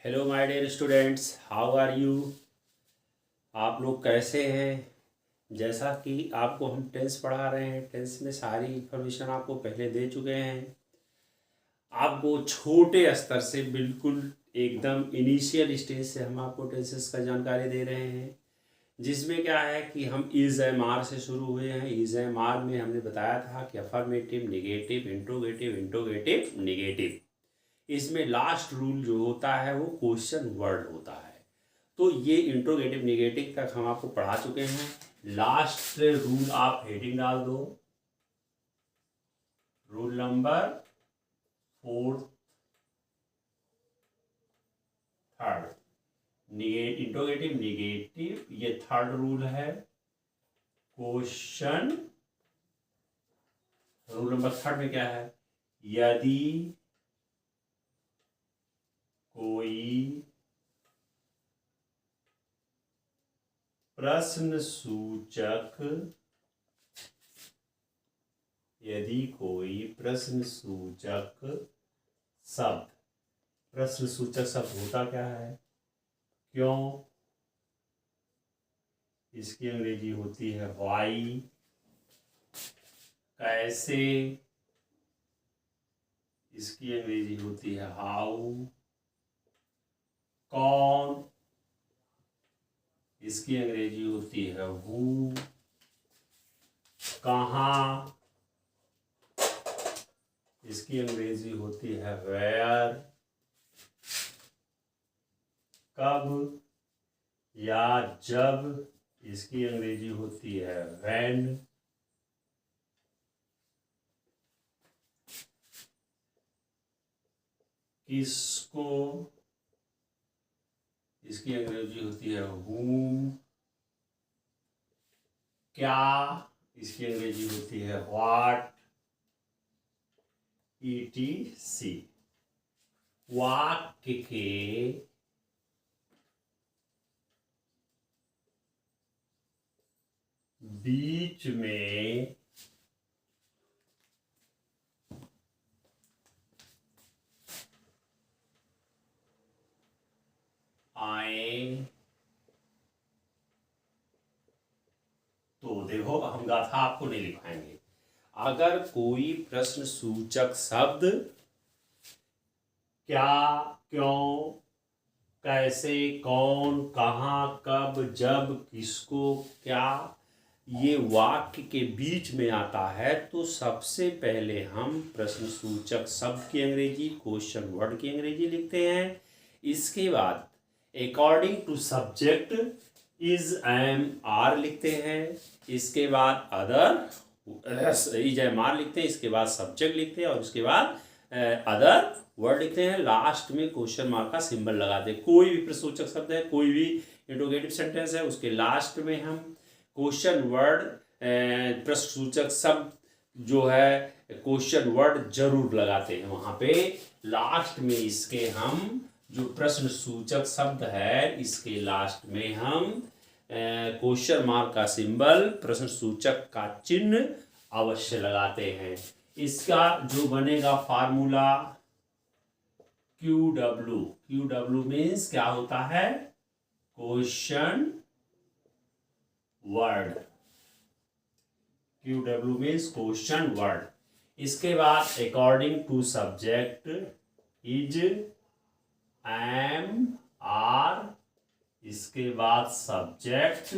Hello my dear students, how are you. आप लोग कैसे हैं। जैसा कि आपको हम टेंस पढ़ा रहे हैं, टेंस में सारी इन्फॉर्मेशन आपको पहले दे चुके हैं। आपको छोटे स्तर से बिल्कुल एकदम इनिशियल स्टेज से हम आपको टेंसेस का जानकारी दे रहे हैं, जिसमें क्या है कि हम इज एम आर से शुरू हुए हैं। इज एम आर में हमने बताया था कि affirmative, negative, interrogative, interrogative, negative. इसमें लास्ट रूल जो होता है वो क्वेश्चन वर्ड होता है। तो ये इंट्रोगेटिव निगेटिव तक हम आपको पढ़ा चुके हैं। लास्ट रूल आप हेडिंग डाल दो, rule number 4, 3rd। Interrogative negative ये 3rd रूल है। क्वेश्चन रूल नंबर 3rd में क्या है, यदि कोई प्रश्न सूचक शब्द, प्रश्न सूचक शब्द होता क्या है, क्यों, इसकी अंग्रेजी होती है व्हाई, कैसे, इसकी अंग्रेजी होती है हाउ, कौन, इसकी अंग्रेजी होती है हु, कहाँ, इसकी अंग्रेजी होती है वेयर, कब या जब, इसकी अंग्रेजी होती है व्हेन, किसको, इसकी अंग्रेजी होती है whom, क्या, इसकी अंग्रेजी होती है व्हाट, etc। वाक्य के बीच में आए तो देखो, हम गाथा आपको नहीं लिखाएंगे। अगर कोई प्रश्न सूचक शब्द क्या, क्यों, कैसे, कौन, कहाँ, कब, जब, किसको, क्या, ये वाक्य के बीच में आता है तो सबसे पहले हम प्रश्न सूचक शब्द की अंग्रेजी, क्वेश्चन वर्ड की अंग्रेजी लिखते हैं। इसके बाद according to subject is am are लिखते हैं। इसके बाद अदर इज एम आर लिखते हैं। इसके बाद सब्जेक्ट लिखते हैं और उसके बाद अदर वर्ड लिखते हैं। लास्ट में क्वेश्चन मार्क का सिंबल लगाते हैं। कोई भी प्रश्नसूचक शब्द है, कोई भी इंट्रोगेटिव सेंटेंस है, उसके लास्ट में हम क्वेश्चन वर्ड, प्रश्नसूचक शब्द जो है क्वेश्चन वर्ड जरूर लगाते हैं वहां पे लास्ट में। इसके हम जो प्रश्न सूचक शब्द है, इसके लास्ट में हम क्वेश्चन मार्क का सिंबल, प्रश्न सूचक का चिन्ह अवश्य लगाते हैं। इसका जो बनेगा फार्मूला क्यू डब्ल्यू मीन्स क्या होता है, question word. Q means question word. इसके बाद according to subject is am are, इसके बाद सब्जेक्ट,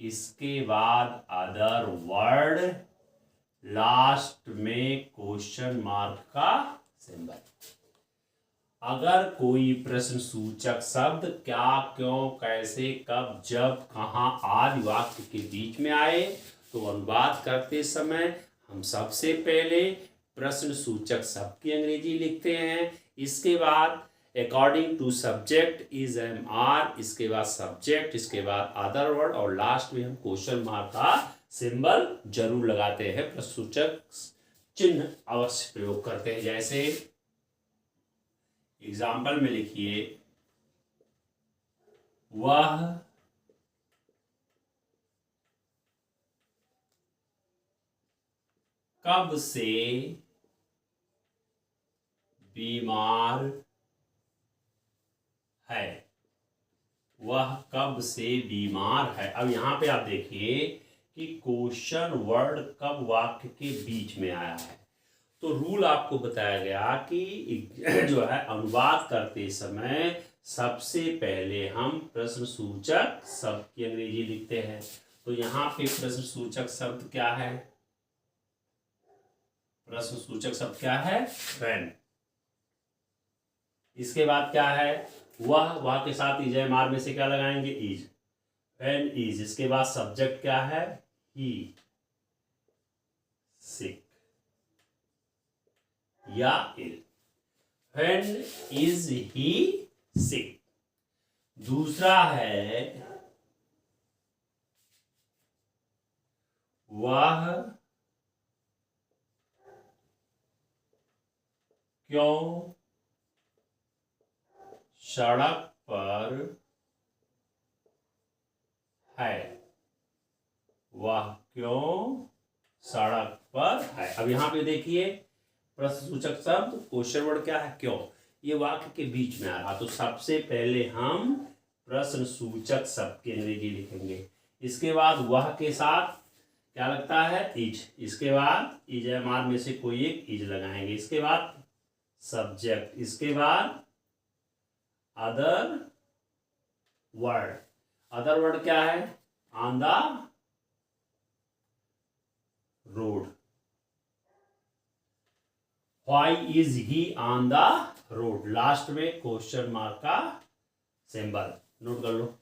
इसके बाद अदर वर्ड, लास्ट में क्वेश्चन मार्क का सिंबल। अगर कोई प्रश्न सूचक शब्द क्या, क्यों, कैसे, कब, जब, कहाँ आदि वाक्य के बीच में आए तो अनुवाद करते समय हम सबसे पहले प्रश्न सूचक शब्द की अंग्रेजी लिखते हैं। इसके बाद according to subject is am are, इसके बाद सब्जेक्ट, इसके बाद अदर वर्ड और लास्ट में हम क्वेश्चन मार्क का सिंबल जरूर लगाते हैं। प्रश्नसूचक चिन्ह अवश्य प्रयोग करते हैं। जैसे एग्जाम्पल में लिखिए, वह कब से बीमार है, वह कब से बीमार है। अब यहाँ पे आप देखिए कि क्वेश्चन वर्ड कब वाक्य के बीच में आया है। तो रूल आपको बताया गया कि जो है अनुवाद करते समय सबसे पहले हम प्रश्न सूचक शब्द की अंग्रेजी लिखते हैं। तो यहाँ पे प्रश्न सूचक शब्द क्या है? प्रश्न सूचक शब्द क्या है? व्हेन। इसके बाद क्या है? वह के साथ इज एम आर में से क्या लगाएंगे? इज। When is. इसके बाद सब्जेक्ट क्या है? ही, सिक या इल। व्हेन इज ही सिक। दूसरा है वह क्यों सड़क पर है। वह क्यों सड़क पर है। अब यहां पे देखिए प्रश्न सूचक शब्द क्वेश्चन वर्ड क्या है? क्यों। ये वाक्य के बीच में आ रहा, तो सबसे पहले हम प्रश्न सूचक शब्द की अंग्रेजी लिखेंगे। इसके बाद वह के साथ क्या लगता है? इज। इसके बाद इज एम आर में से कोई एक इज लगाएंगे। इसके बाद सब्जेक्ट। इसके बाद अदर वर्ड। अदर वर्ड क्या है? On the road. Why is he on the road. Last में क्वेश्चन मार्क का सिंबल नोट कर लो।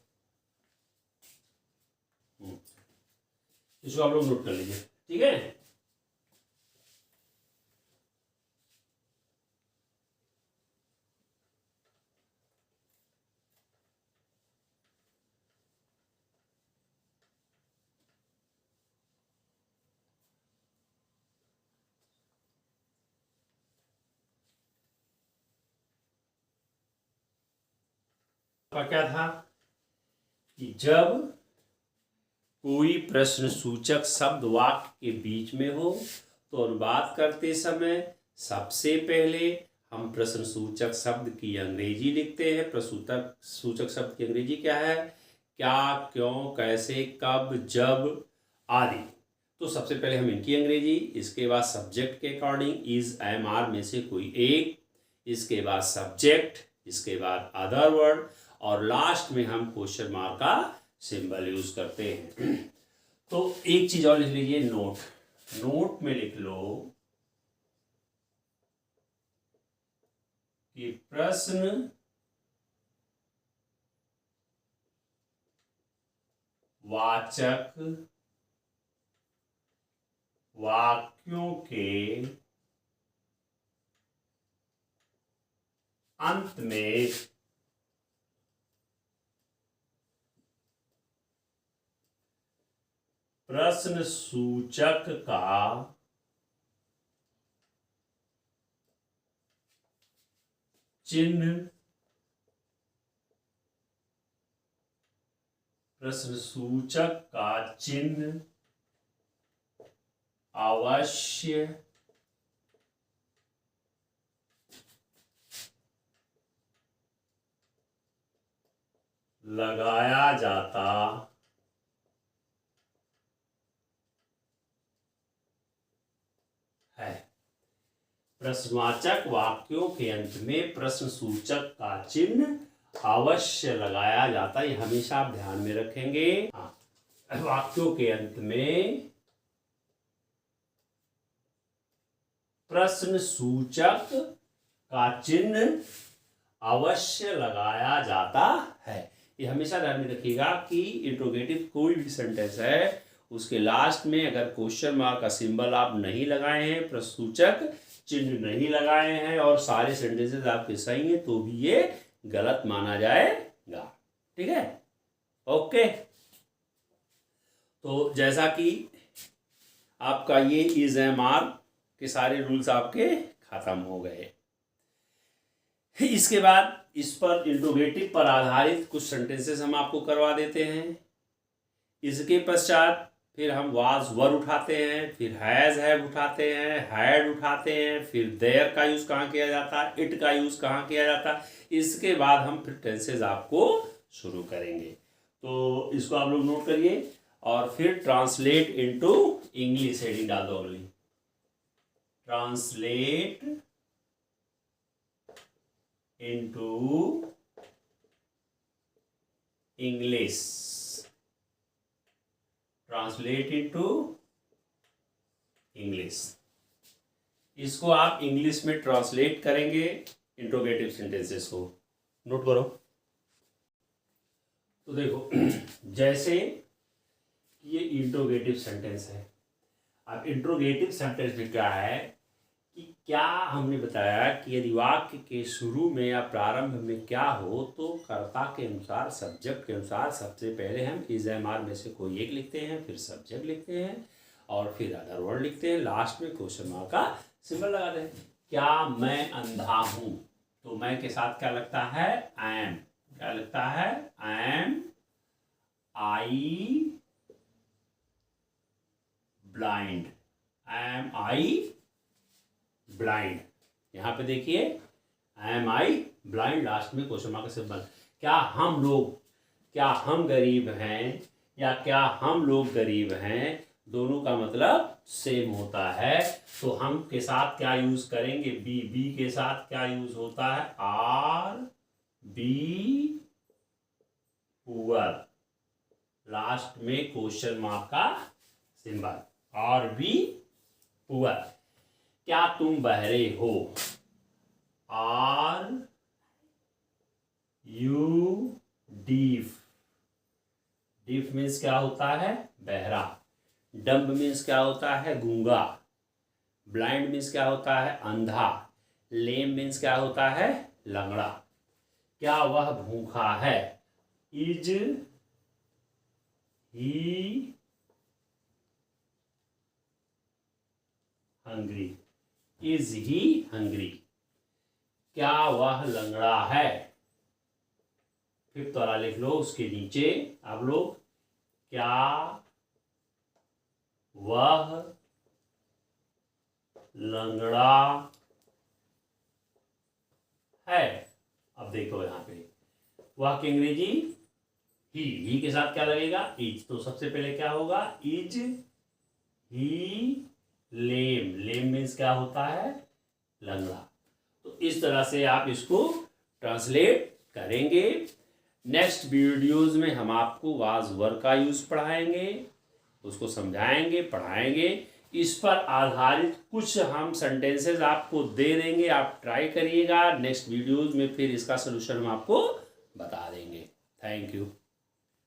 इसको आप लोग नोट कर लीजिए, ठीक है। क्या था कि जब कोई प्रश्न सूचक शब्द वाक्य के बीच में हो तो अनुवाद करते समय सबसे पहले हम प्रश्न सूचक शब्द की अंग्रेजी लिखते हैं। प्रश्न सूचक शब्द की अंग्रेजी क्या है? क्या, क्यों, कैसे, कब, जब आदि। तो सबसे पहले हम इनकी अंग्रेजी, इसके बाद सब्जेक्ट के अकॉर्डिंग इज, एम, आर में से कोई एक, इसके बाद सब्जेक्ट, इसके बाद अदर वर्ड और लास्ट में हम क्वेश्चन मार्क का सिंबल यूज करते हैं। तो एक चीज और लिख लीजिए, नोट। नोट में लिख लो कि प्रश्न वाचक वाक्यों के अंत में प्रश्न सूचक का चिन्ह, प्रश्न सूचक का चिन्ह अवश्य लगाया जाता है। प्रश्नवाचक वाक्यों के अंत में प्रश्न सूचक का चिन्ह अवश्य लगाया जाता है। ये हमेशा आप ध्यान में रखेंगे। वाक्यों के अंत में प्रश्न सूचक का चिन्ह अवश्य लगाया जाता है। ये हमेशा ध्यान में रखिएगा कि इंट्रोगेटिव कोई भी सेंटेंस है उसके लास्ट में अगर क्वेश्चन मार्क का सिंबल आप नहीं लगाए हैं, प्रश्नसूचक चिन्ह नहीं लगाए हैं और सारे सेंटेंसेस आपके सही हैं तो भी ये गलत माना जाएगा। ठीक है, ओके। तो जैसा कि आपका ये इज एम आर के सारे रूल्स आपके खत्म हो गए। इसके बाद इस पर इंट्रोगेटिव पर आधारित कुछ सेंटेंसेस हम आपको करवा देते हैं। इसके पश्चात फिर हम वाज वर उठाते हैं, फिर हैज़ हैव उठाते हैं, हैड उठाते हैं, फिर देयर का यूज़ कहाँ किया जाता है, इट का यूज़ कहाँ किया जाता है। इसके बाद हम फिर टेंसेज आपको शुरू करेंगे। तो इसको आप लोग नोट करिए और फिर ट्रांसलेट इनटू इंग्लिश हेडिंग डाल दो अगली। Translate into English, translate into English. इसको आप इंग्लिश में ट्रांसलेट करेंगे इंट्रोगेटिव सेंटेंसेस को। नोट करो। तो देखो जैसे ये इंट्रोगेटिव सेंटेंस है। अब इंट्रोगेटिव सेंटेंस में क्या है कि क्या हमने बताया कि यदि वाक्य के शुरू में या प्रारंभ में क्या हो तो कर्ता के अनुसार, सब्जेक्ट के अनुसार सबसे पहले हम इज एम आर में से कोई एक लिखते हैं, फिर सब्जेक्ट लिखते हैं और फिर अदर वर्ड लिखते हैं, लास्ट में क्वेश्चन मार्क का सिंबल लगाते हैं। क्या मैं अंधा हूं? तो मैं के साथ क्या लगता है? I am. क्या लगता है? I am I blind. I am I blind. यहां पे देखिए I am I blind, last में क्वेश्चन मार्क का सिंबल। क्या हम लोग, क्या हम गरीब हैं या क्या हम लोग गरीब हैं, दोनों का मतलब सेम होता है। तो हम के साथ क्या यूज करेंगे? बी। बी के साथ क्या यूज होता है? आर बी पुअर, लास्ट में क्वेश्चन मार्क का सिंबल। Are be poor. क्या तुम बहरे हो? Are you deaf. Deaf means क्या होता है? बहरा। डम्ब मीन्स क्या होता है? गूंगा। ब्लाइंड मीन्स क्या होता है? अंधा। लेम मीन्स क्या होता है? लंगड़ा। क्या वह भूखा है? Is he hungry. Is he hungry. क्या वह लंगड़ा है? फिर तोरा लिख लो उसके नीचे आप लोग, क्या वह लंगड़ा है। अब देखो यहां पे वह की अंग्रेजी ही के साथ क्या लगेगा? इज। तो सबसे पहले क्या होगा? Is he lame. Lame means क्या होता है? लंगड़ा। तो इस तरह से आप इसको ट्रांसलेट करेंगे। नेक्स्ट वीडियोज में हम आपको वाज वर का यूज पढ़ाएंगे, उसको समझाएंगे, पढ़ाएंगे। इस पर आधारित कुछ हम सेंटेंसेस आपको दे देंगे, आप ट्राई करिएगा। नेक्स्ट वीडियोज में फिर इसका सोल्यूशन हम आपको बता देंगे। Thank you.